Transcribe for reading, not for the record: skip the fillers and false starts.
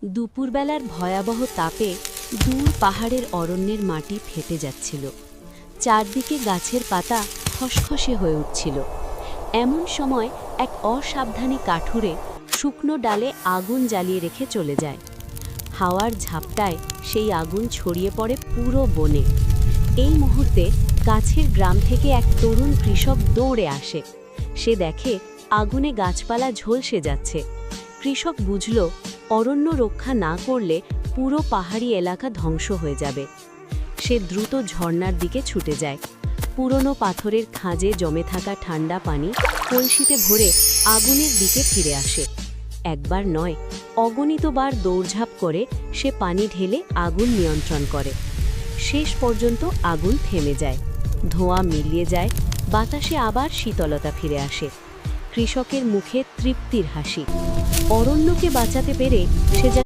দুপুরবেলার ভয়াবহ তাপে দূর পাহাড়ের অরণ্যের মাটি ফেটে যাচ্ছিল। চারদিকে গাছের পাতা খসখসে হয়ে উঠছিল। এমন সময় এক অসাবধানী কাঠুরে শুকনো ডালে আগুন জ্বালিয়ে রেখে চলে যায়। হাওয়ার ঝাপটায় সেই আগুন ছড়িয়ে পড়ে পুরো বনে। এই মুহূর্তে গাছের গ্রাম থেকে এক তরুণ কৃষক দৌড়ে আসে। সে দেখে আগুনে গাছপালা ঝলসে যাচ্ছে। কৃষক বুঝল, অরণ্য রক্ষা না করলে পুরো পাহাড়ি এলাকা ধ্বংস হয়ে যাবে। সে দ্রুত ঝর্ণার দিকে ছুটে যায়। পুরনো পাথরের খাঁজে জমে থাকা ঠান্ডা পানি কলসিতে ভরে আগুনের দিকে ফিরে আসে। একবার নয়, অগণিতবার দৌড়ঝাঁপ করে সে পানি ঢেলে আগুন নিয়ন্ত্রণ করে। শেষ পর্যন্ত আগুন থেমে যায়, ধোঁয়া মিলিয়ে যায়, বাতাসে আবার শীতলতা ফিরে আসে। কৃষকের মুখে তৃপ্তির হাসি। অরণ্যকে বাঁচাতে পেরে সে